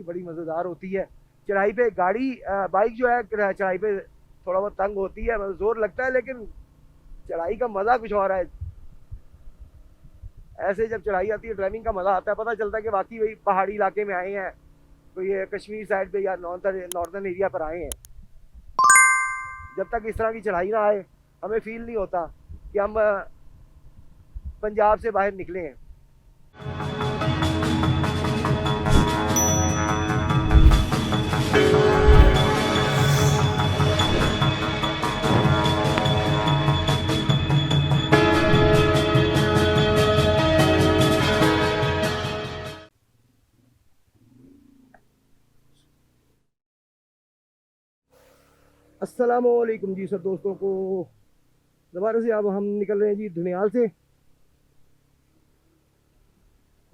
की बड़ी मज़ेदार होती है। चढ़ाई पे गाड़ी बाइक जो है चढ़ाई पे थोड़ा बहुत तंग होती है, मतलब जोर लगता है, लेकिन चढ़ाई का मज़ा कुछ और है। ऐसे जब चढ़ाई आती है ड्राइविंग का मज़ा आता है, पता चलता है कि वाकई वही पहाड़ी इलाके में आए हैं, तो ये कश्मीर साइड पे या नॉर्दर्न एरिया पर आए हैं। जब तक इस तरह की चढ़ाई ना आए हमें फील नहीं होता कि हम पंजाब से बाहर निकले हैं। अस्सलाम वालेकुम जी सब दोस्तों को। दोबारा से अब हम निकल रहे हैं जी धुनियाल से,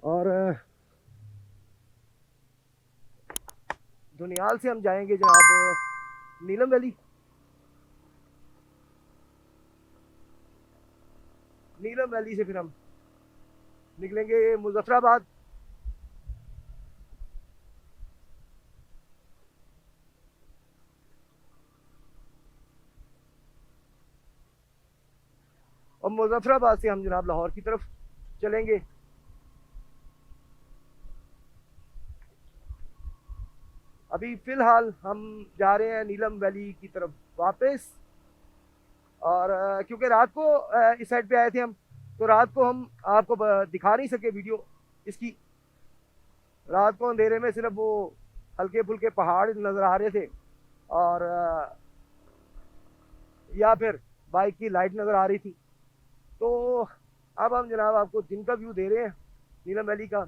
और धुनियाल से हम जाएंगे जनाब नीलम वैली। नीलम वैली से फिर हम निकलेंगे मुजफ्फराबाद। और मुजफ्फराबाद से हम जनाब लाहौर की तरफ चलेंगे। अभी फ़िलहाल हम जा रहे हैं नीलम वैली की तरफ वापस। और क्योंकि रात को इस साइड पे आए थे हम, तो रात को हम आपको दिखा नहीं सके वीडियो इसकी। रात को अंधेरे में सिर्फ वो हल्के फुल्के पहाड़ नज़र आ रहे थे, और या फिर बाइक की लाइट नज़र आ रही थी। तो अब हम जनाब आपको दिन का व्यू दे रहे हैं नीलम वैली का।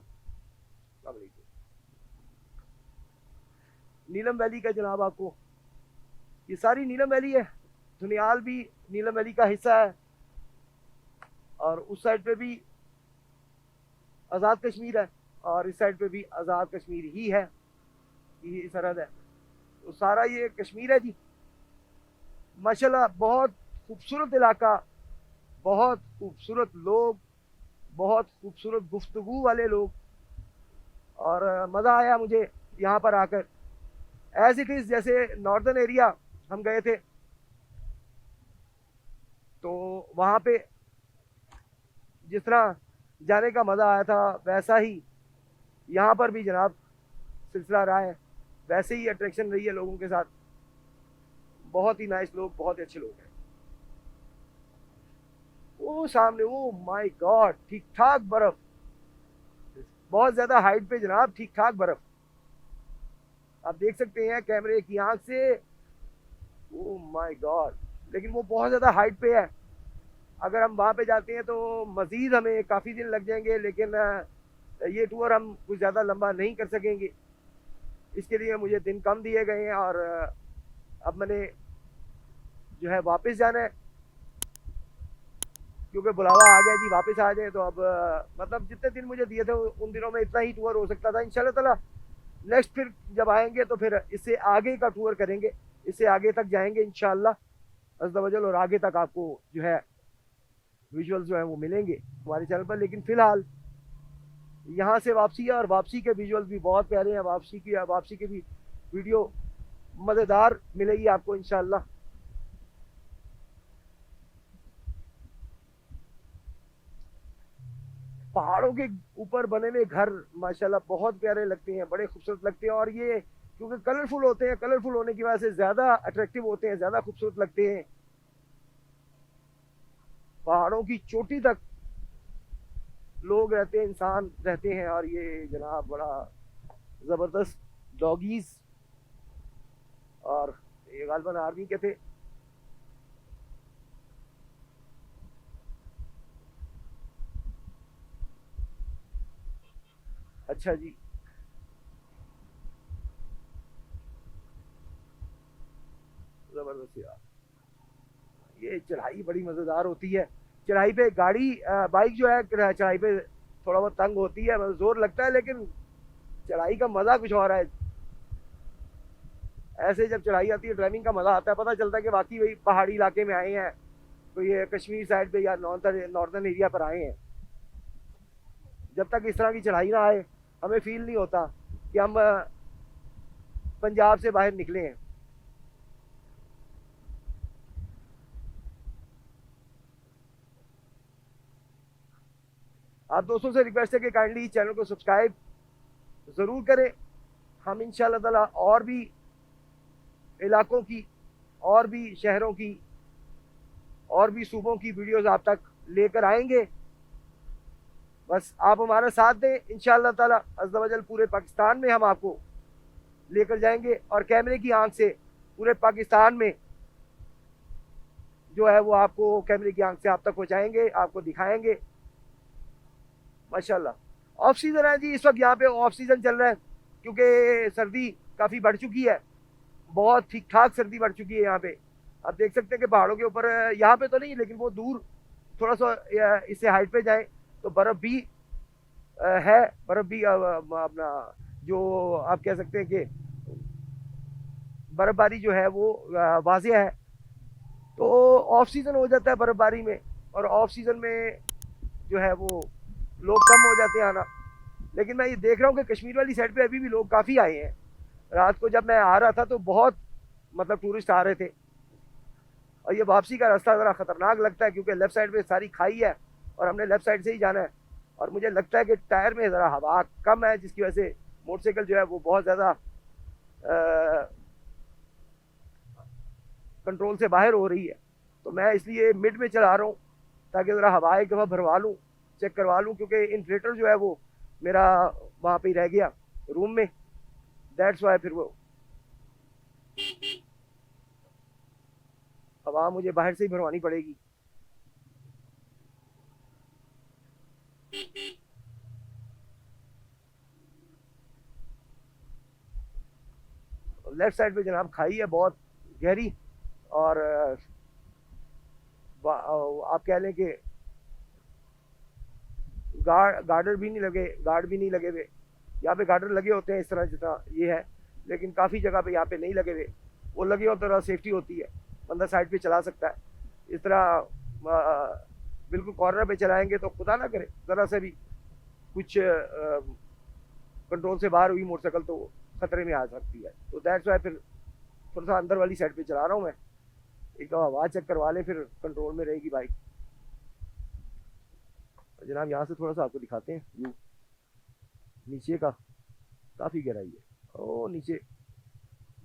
नीलम वैली का जनाब आपको, ये सारी नीलम वैली है, धुनियाल भी नीलम वैली का हिस्सा है, और उस साइड पे भी आज़ाद कश्मीर है, और इस साइड पे भी आज़ाद कश्मीर ही है, ये सरहद है। तो सारा ये कश्मीर है जी। माशाल्लाह बहुत खूबसूरत इलाका, बहुत खूबसूरत लोग, बहुत खूबसूरत गुफ्तगू वाले लोग, और मज़ा आया मुझे यहाँ पर आकर। एज इट इज़ जैसे नॉर्दर्न एरिया हम गए थे, तो वहाँ पे जिस तरह जाने का मज़ा आया था वैसा ही यहाँ पर भी जनाब सिलसिला रहा है। वैसे ही अट्रैक्शन रही है लोगों के साथ। बहुत ही नाइस लोग, बहुत ही अच्छे लोग हैं। वो सामने, वो माय गॉड, ठीक ठाक बर्फ, बहुत ज़्यादा हाइट पे जनाब, ठीक ठाक बर्फ आप देख सकते हैं कैमरे की आंख से। ओ माय गॉड, लेकिन वो बहुत ज़्यादा हाइट पे है। अगर हम वहाँ पे जाते हैं तो मज़ीद हमें काफ़ी दिन लग जाएंगे, लेकिन ये टूर हम कुछ ज़्यादा लंबा नहीं कर सकेंगे। इसके लिए मुझे दिन कम दिए गए हैं, और अब मैंने जो है वापस जाना है, क्योंकि बुलावा आ गया जी वापस आ जाए। तो अब मतलब जितने दिन मुझे दिए थे उन दिनों में इतना ही टूर हो सकता था। इंशाल्लाह ताला नेक्स्ट फिर जब आएंगे तो फिर इससे आगे का टूर करेंगे, इससे आगे तक जाएंगे इंशाल्लाह अज़्ज़ व जल, और आगे तक आपको जो है विजुअल्स जो है वो मिलेंगे हमारे चैनल पर। लेकिन फ़िलहाल यहाँ से वापसी है, और वापसी के विजुअल्स भी बहुत प्यारे हैं। वापसी की भी वीडियो मज़ेदार मिलेगी आपको इंशाल्लाह। पहाड़ों के ऊपर बने हुए घर माशाल्लाह बहुत प्यारे लगते हैं, बड़े खूबसूरत लगते हैं, और ये क्योंकि कलरफुल होते हैं, कलरफुल होने की वजह से ज़्यादा अट्रैक्टिव होते हैं, ज़्यादा खूबसूरत लगते हैं। पहाड़ों की चोटी तक लोग रहते हैं, इंसान रहते हैं, और ये जनाब बड़ा ज़बरदस्त डॉगीज़, और ये गालबन आर्मी के थे। अच्छा जी, ज़बरदस्त यार, ये चढ़ाई बड़ी मज़ेदार होती है। चढ़ाई पे गाड़ी बाइक जो है चढ़ाई पे थोड़ा बहुत तंग होती है, मतलब जोर लगता है, लेकिन चढ़ाई का मज़ा कुछ और है। ऐसे जब चढ़ाई आती है ड्राइविंग का मज़ा आता है, पता चलता है कि वाकई वही पहाड़ी इलाके में आए हैं, तो ये कश्मीर साइड पे या नॉर्दर्न एरिया पर आए हैं। जब तक इस तरह की चढ़ाई ना आए हमें फील नहीं होता कि हम पंजाब से बाहर निकले हैं। आप दोस्तों से रिक्वेस्ट है कि काइंडली चैनल को सब्सक्राइब ज़रूर करें। हम इंशाल्लाह ताला और भी इलाकों की, और भी शहरों की, और भी सूबों की वीडियोस आप तक लेकर आएंगे। बस आप हमारा साथ दें, इंशाल्लाह ताला अज़्ज़ा वजल पूरे पाकिस्तान में हम आपको लेकर जाएंगे और कैमरे की आंख से पूरे पाकिस्तान में जो है वो आपको कैमरे की आंख से आप तक पहुंचाएंगे, आपको दिखाएंगे। माशाल्लाह ऑफ सीजन है जी, इस वक्त यहाँ पे ऑफ सीजन चल रहा है क्योंकि सर्दी काफ़ी बढ़ चुकी है, बहुत ठीक ठाक सर्दी बढ़ चुकी है यहाँ पे। आप देख सकते हैं कि पहाड़ों के ऊपर, यहाँ पे तो नहीं लेकिन वो दूर थोड़ा सा इससे हाइट पे जाए तो बर्फ़ भी है, बर्फ़ भी अपना जो आप कह सकते हैं कि बर्फ़बारी जो है वो वाज़ेह है। तो ऑफ सीज़न हो जाता है बर्फ़बारी में, और ऑफ सीज़न में जो है वो लोग कम हो जाते हैं आना। लेकिन मैं ये देख रहा हूँ कि कश्मीर वाली साइड पे अभी भी लोग काफ़ी आए हैं। रात को जब मैं आ रहा था तो बहुत मतलब टूरिस्ट आ रहे थे। और ये वापसी का रास्ता ज़रा ख़तरनाक लगता है क्योंकि लेफ़्ट साइड पे सारी खाई है और हमने लेफ़्ट साइड से ही जाना है। और मुझे लगता है कि टायर में ज़रा हवा कम है, जिसकी वजह से मोटरसाइकिल जो है वो बहुत ज़्यादा कंट्रोल से बाहर हो रही है। तो मैं इसलिए मिड में चला रहा हूँ ताकि ज़रा हवा एक दफ़ा भरवा लूँ, चेक करवा लूँ, क्योंकि इन्फ्लेटर जो है वो मेरा वहाँ पे ही रह गया रूम में, दैट्स वाई फिर वो हवा मुझे बाहर से ही भरवानी पड़ेगी। लेफ्ट साइड पे जनाब खाई है बहुत गहरी, और आप कह लें कि गार्डर भी नहीं लगे, गार्ड भी नहीं लगे हुए। यहाँ पे गार्डर लगे होते हैं इस तरह जितना ये है, लेकिन काफ़ी जगह पे यहाँ पे नहीं लगे हुए। वो लगे हो तो सेफ्टी होती है, बंदा साइड पे चला सकता है। इस तरह बिल्कुल कॉर्नर पे चलाएंगे तो खुदा ना करे ज़रा से भी कुछ कंट्रोल से बाहर हुई मोटरसाइकिल तो खतरे में आ सकती है। तो दैट्स वाई फिर थोड़ा सा अंदर वाली साइड पे चला रहा हूँ मैं। एक दफ़ा हवा चेक करवा ले, फिर कंट्रोल में रहेगी बाइक। जनाब यहाँ से थोड़ा सा आपको दिखाते हैं व्यू नीचे का, काफ़ी गहराई है। ओ नीचे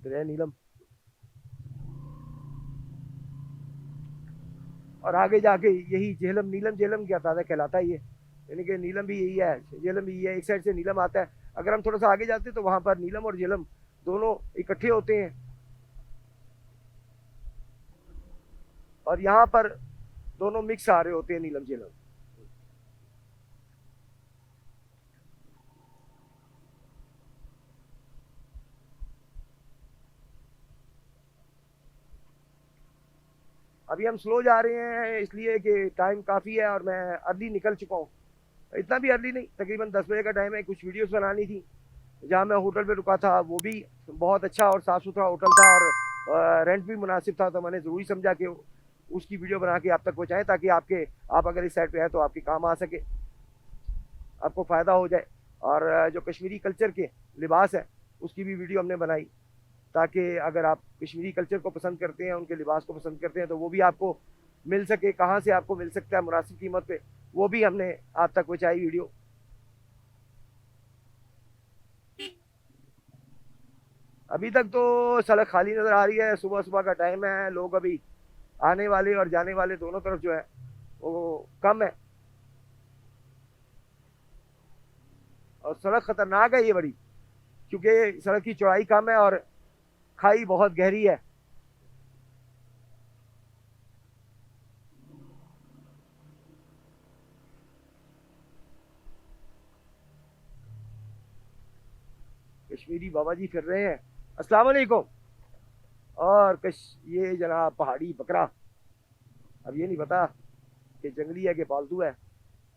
दरिया नीलम, और आगे जाके यही झेलम, नीलम झेलम क्या ताज़ा कहलाता है ये, यानी कि नीलम भी यही है, झेलम भी यही है। एक साइड से नीलम आता है, अगर हम थोड़ा सा आगे जाते तो वहाँ पर नीलम और झेलम दोनों इकट्ठे होते हैं, और यहाँ पर दोनों मिक्स आ रहे होते हैं, नीलम झेलम। अभी हम स्लो जा रहे हैं इसलिए कि टाइम काफ़ी है और मैं अर्ली निकल चुका हूँ। इतना भी अर्ली नहीं, तकरीबन 10 बजे का टाइम है। कुछ वीडियोस बनानी थी, जहाँ मैं होटल पे रुका था वो भी बहुत अच्छा और साफ़ सुथरा होटल था, और रेंट भी मुनासिब था, तो मैंने ज़रूरी समझा कि उसकी वीडियो बना के आप तक पहुँचाएँ ताकि आप अगर इस साइड पे हैं तो आपके काम आ सके, आपको फ़ायदा हो जाए। और जो कश्मीरी कल्चर के लिबास है उसकी भी वीडियो हमने बनाई, ताकि अगर आप कश्मीरी कल्चर को पसंद करते हैं, उनके लिबास को पसंद करते हैं, तो वो भी आपको मिल सके, कहाँ से आपको मिल सकता है मुनासिब कीमत पे, वो भी हमने आप तक पहुँचाई वीडियो। अभी तक तो सड़क खाली नज़र आ रही है, सुबह सुबह का टाइम है, लोग अभी आने वाले और जाने वाले दोनों तरफ जो है वो कम है, और सड़क ख़तरनाक है ये बड़ी, क्योंकि सड़क की चौड़ाई कम है और खाई बहुत गहरी है। कश्मीरी बाबा जी फिर रहे हैं, अस्सलाम वालेकुम। और ये जनाब पहाड़ी बकरा, अब ये नहीं पता कि जंगली है कि पालतू है,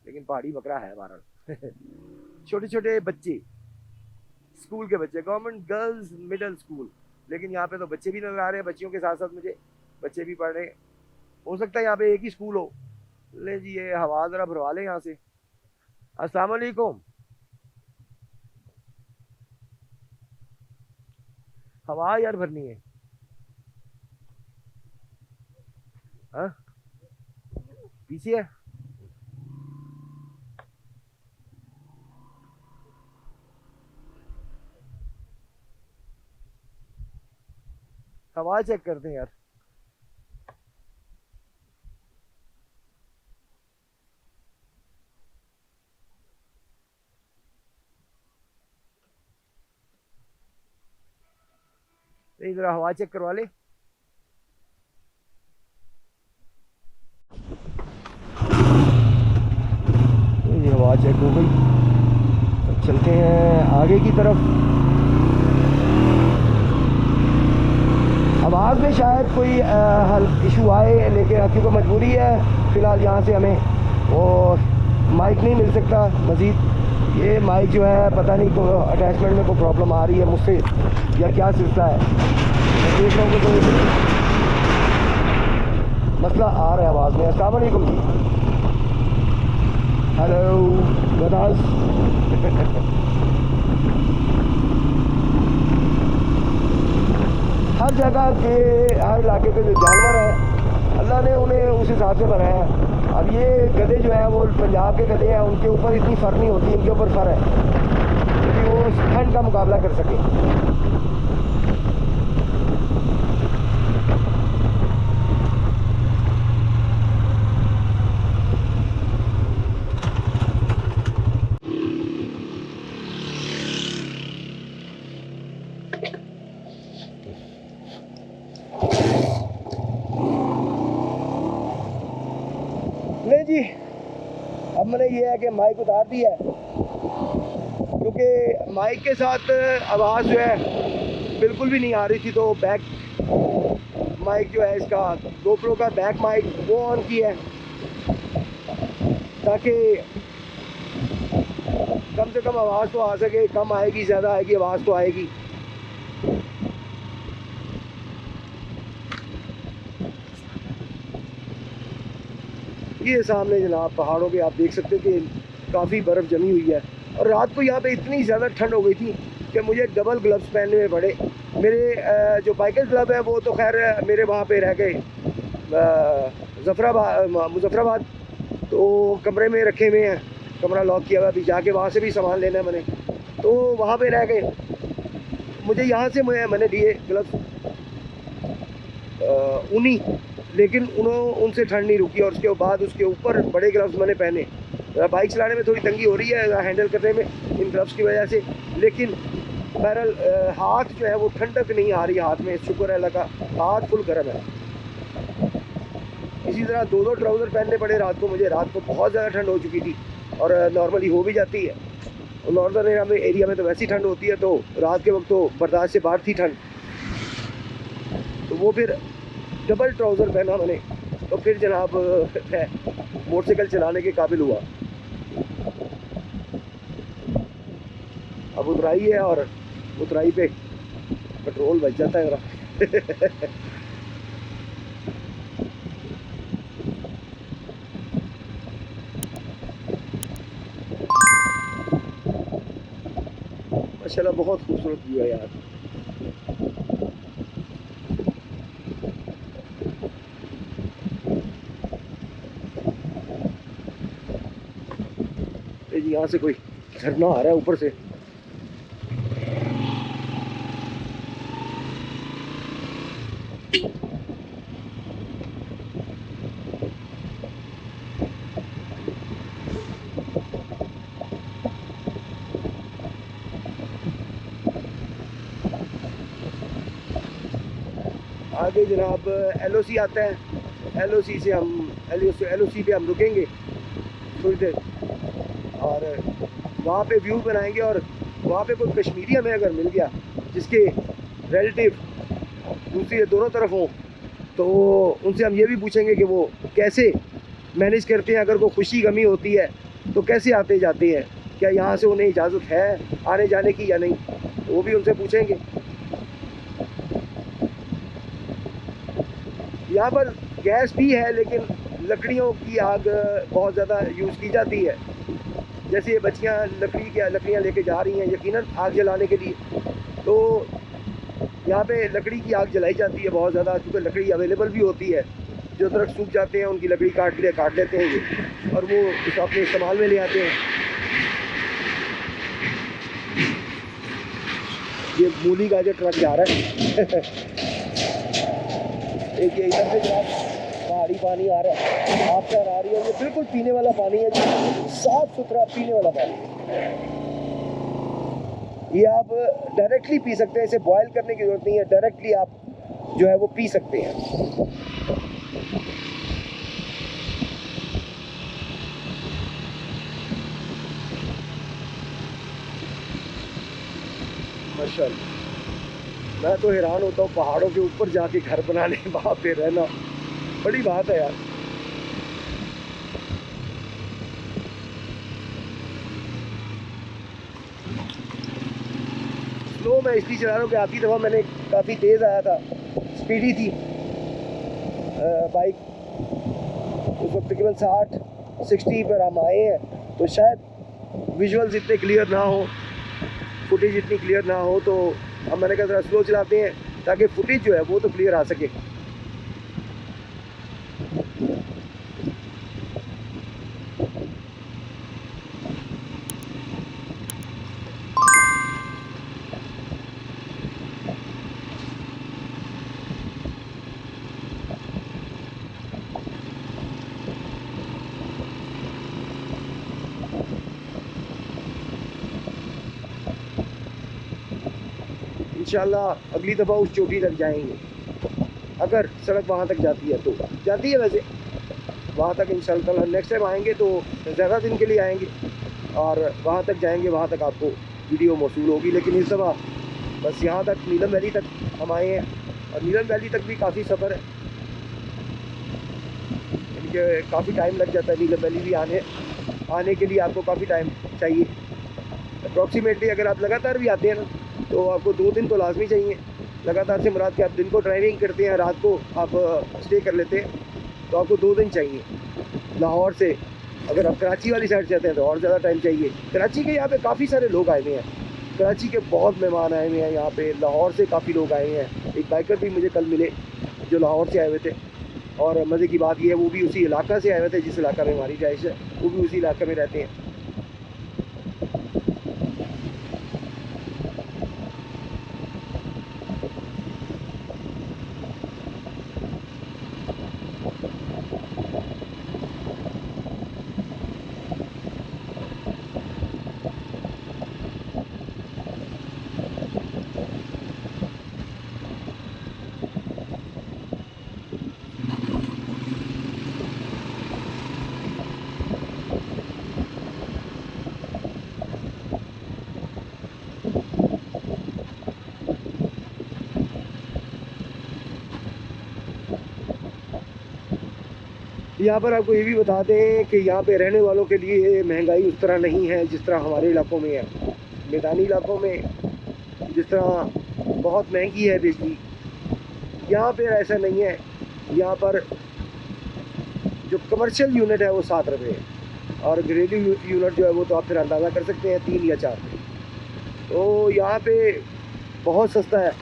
लेकिन पहाड़ी बकरा है हमारा। छोटे छोटे बच्चे, स्कूल के बच्चे, गवर्नमेंट गर्ल्स मिडिल स्कूल, लेकिन यहाँ पे तो बच्चे भी नजर आ रहे हैं, बच्चियों के साथ साथ मुझे बच्चे भी पढ़ रहे हैं। हो सकता है यहाँ पे एक ही स्कूल हो। ले जी ये हवा जरा भरवा लें यहाँ से। अस्सलाम वालेकुम। हवा यार भरनी है। हाँ पीछे है। हवा चेक करते हैं यार। नहीं जरा हवा चेक करवा ले। ये हवा चेक हो गई, अब चलते हैं आगे की तरफ। आवाज़ में शायद कोई हल इशू आए, लेकिन क्योंकि मजबूरी है फ़िलहाल यहाँ से हमें वो माइक नहीं मिल सकता मज़ीद। ये माइक जो है पता नहीं को अटैचमेंट में कोई प्रॉब्लम आ रही है मुझसे या क्या सिलसिला है। मैं देख रहा हूँ कि कोई मसला आ रहा है आवाज़ में। अस्सलाम वालेकुम जी। हेलो गदास। हर जगह के हर इलाके के जो जानवर हैं अल्लाह ने उन्हें उस हिसाब से बनाया है। अब ये गधे जो है वो पंजाब के गधे हैं, उनके ऊपर इतनी फर नहीं होती, इनके ऊपर फर है क्योंकि वो ठंड का मुकाबला कर सके। नहीं जी, अब मैंने ये है कि माइक उतार दी है क्योंकि माइक के साथ आवाज़ जो है बिल्कुल भी नहीं आ रही थी। तो बैक माइक जो है इसका GoPro का बैक माइक वो ऑन किया है ताकि कम से कम आवाज़ तो आ सके। कम आएगी ज़्यादा आएगी आवाज़ तो आएगी। ये सामने जनाब पहाड़ों पे आप देख सकते हैं कि काफ़ी बर्फ़ जमी हुई है और रात को यहाँ पे इतनी ज़्यादा ठंड हो गई थी कि मुझे डबल ग्लव्स पहनने पड़े। मेरे जो बाइकर ग्लव है वो तो खैर मेरे वहाँ पे रह गए मुजफ्फराबाद, तो कमरे में रखे हुए हैं, कमरा लॉक किया हुआ। अभी जाके वहाँ से भी सामान लेना है मैंने, तो वहाँ पे रह गए। मुझे यहाँ से मैंने दिए ग्लव्स ऊनी, लेकिन उनसे ठंड नहीं रुकी और उसके बाद उसके ऊपर बड़े ग्लव्स मैंने पहने। बाइक चलाने में थोड़ी तंगी हो रही है हैंडल करने में इन ग्लव्स की वजह से, लेकिन बहरहाल हाथ जो है वो ठंडक नहीं आ रही हाथ में, शुक्र है अल्लाह का, हाथ फुल गर्म है। इसी तरह दो ट्राउज़र पहनने पड़े रात को मुझे। रात को बहुत ज़्यादा ठंड हो चुकी थी और नॉर्मली हो भी जाती है, और नॉर्दर्न एरिया में तो वैसी ठंड होती है, तो रात के वक्त तो बर्दाश्त से बाहर थी ठंड। तो वो फिर डबल ट्राउज़र पहना मैंने, तो फिर जनाब मोटरसाइकिल चलाने के काबिल हुआ। अब उतराई है और उतराई पे पेट्रोल बच जाता है मेरा। माशाल्लाह बहुत खूबसूरत व्यू है यार। यहाँ से कोई झरना आ रहा है ऊपर से। आगे जनाब LOC आता है, LOC से हम LOC पे हम रुकेंगे थोड़ी देर और वहाँ पे व्यू बनाएंगे। और वहाँ पे कोई कश्मीरी हमें अगर मिल गया जिसके रिलेटिव दूसरी दोनों तरफ हों, तो उनसे हम ये भी पूछेंगे कि वो कैसे मैनेज करते हैं। अगर कोई खुशी गमी होती है तो कैसे आते जाते हैं, क्या यहाँ से उन्हें इजाज़त है आने जाने की या नहीं, तो वो भी उनसे पूछेंगे। यहाँ पर गैस भी है लेकिन लकड़ियों की आग बहुत ज़्यादा यूज़ की जाती है। जैसे ये बच्चियाँ लकड़ियाँ लेके जा रही हैं यकीनन आग जलाने के लिए, तो यहाँ पे लकड़ी की आग जलाई जाती है बहुत ज़्यादा, क्योंकि लकड़ी अवेलेबल भी होती है। जो दरख्त सूख जाते हैं उनकी लकड़ी काट लेते हैं ये, और वो उसको अपने इस्तेमाल में ले आते हैं। ये मूली का जो ट्रक जा रहा है एक ये इधर से जनाब पहाड़ी पानी आ रहा है, आपसे आ रही है। ये बिल्कुल पीने वाला पानी है, साफ सुथरा पीने वाला पानी। ये आप डायरेक्टली पी सकते हैं, इसे बॉयल करने की जरूरत नहीं है, डायरेक्टली आप जो है वो पी सकते हैं। माशाअल्लाह, मैं तो हैरान होता हूँ, पहाड़ों के ऊपर जाके घर बनाने, वहाँ पे रहना बड़ी बात है यार। स्लो मैं इसलिए चला रहा हूँ कि आती दफ़ा मैंने काफ़ी तेज़ आया था, स्पीडी थी बाइक, उस वक्त तकरीबन 60 पर हम आए हैं, तो शायद विजुअल्स इतने क्लियर ना हो, फुटेज इतनी क्लियर ना हो, तो अब मैंने कहा ज़रा स्लो चलाते हैं ताकि फुटेज जो है वो तो क्लियर आ सके। इंशाल्लाह अगली दफ़ा उस चोटी तक जाएंगे, अगर सड़क वहाँ तक जाती है तो जाती है। वैसे वहाँ तक इंशाल्लाह नेक्स्ट टाइम आएंगे तो ज़्यादा दिन के लिए आएंगे और वहाँ तक जाएंगे, वहाँ तक आपको वीडियो मौसूल होगी। लेकिन इस दफ़ा बस यहाँ तक नीलम वैली तक हम आए हैं, और नीलम वैली तक भी काफ़ी सफ़र है, इनके काफ़ी टाइम लग जाता है। नीलम वैली भी आने के लिए आपको काफ़ी टाइम चाहिए। अप्रॉक्सीमेटली अगर आप लगातार भी आते हैं ना, तो आपको 2 दिन तो लाजमी चाहिए। लगातार से मुराद कि आप दिन को ड्राइविंग करते हैं, रात को आप स्टे कर लेते हैं, तो आपको 2 दिन चाहिए। लाहौर से अगर आप कराची वाली साइड से आते हैं तो और ज़्यादा टाइम चाहिए। कराची के यहाँ पे काफ़ी सारे लोग आए हुए हैं, कराची के बहुत मेहमान आए हुए हैं यहाँ पे, लाहौर से काफ़ी लोग आए हुए हैं। एक बाइकर भी मुझे कल मिले जो लाहौर से आए हुए थे, और मज़े की बात यह है वो भी उसी इलाका से आए हुए थे जिस इलाका में हमारी रिहाइश है, वो भी उसी इलाके में रहते हैं। यहाँ पर आपको ये भी बता दें कि यहाँ पे रहने वालों के लिए महंगाई उस तरह नहीं है जिस तरह हमारे इलाकों में है। मैदानी इलाकों में जिस तरह बहुत महंगी है बिजली, यहाँ पे ऐसा नहीं है। यहाँ पर जो कमर्शियल यूनिट है वो 7 रुपये है, और घरेलू यूनिट जो है वो तो आप फिर अंदाज़ा कर सकते हैं 3 या 4 रुपये। तो यहाँ पे बहुत सस्ता है।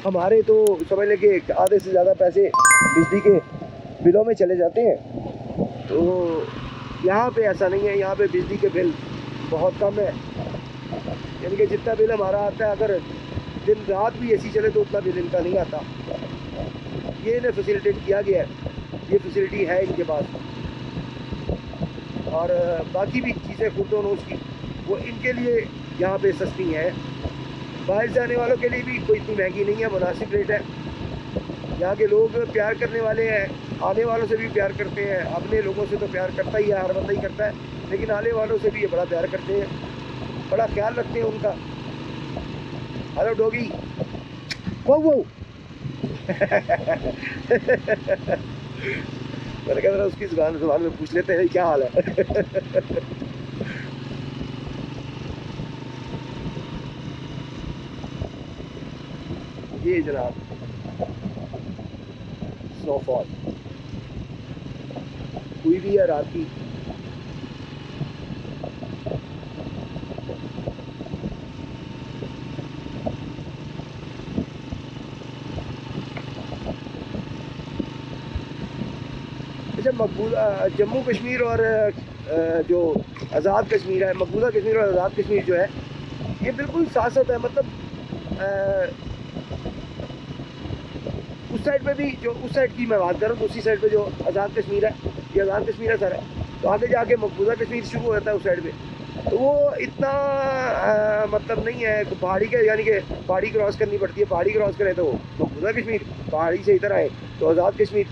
हमारे तो समझ लें कि आधे से ज़्यादा पैसे बिजली के बिलों में चले जाते हैं, तो यहाँ पे ऐसा नहीं है। यहाँ पे बिजली के बिल बहुत कम है, यानी कि जितना बिल हमारा आता है, अगर दिन रात भी एसी चले तो उतना बिल इनका नहीं आता। ये इन्हें फैसिलिटेट किया गया है, ये फैसिलिटी है इनके पास। और बाकी भी चीज़ें खुर्दोनोश की वो इनके लिए यहाँ पे सस्ती हैं। बाहर से आने वालों के लिए भी कोई इतनी महंगी नहीं है, मुनासिब रेट है। यहाँ के लोग प्यार करने वाले हैं, आने वालों से भी प्यार करते हैं। अपने लोगों से तो प्यार करता ही है, हर बंदा ही करता है, लेकिन आने वालों से भी ये बड़ा प्यार करते हैं, बड़ा ख्याल रखते हैं उनका। हेलो डॉगी, वो मैंने कहा जरा उसकी जुबान में पूछ लेते हैं क्या हाल है। ये जनाब स्नोफॉल हुई भी है रात की। अच्छा, जम्मू कश्मीर और जो आज़ाद कश्मीर है, मकबूजा कश्मीर और आज़ाद कश्मीर जो है, ये बिल्कुल साथ साथ है। मतलब उस साइड पे भी, जो उस साइड की मैं बात कर रहा हूँ, उसी साइड पे जो आज़ाद कश्मीर है, ये आज़ाद कश्मीर है सर है, तो आगे जाके मकबूजा कश्मीर शुरू हो जाता है उस साइड पे। तो वो इतना मतलब नहीं है पहाड़ी के, यानी कि पहाड़ी क्रॉस करनी पड़ती है, पहाड़ी क्रॉस करें तो मकबूजा कश्मीर, पहाड़ी से इधर आए तो आज़ाद कश्मीर।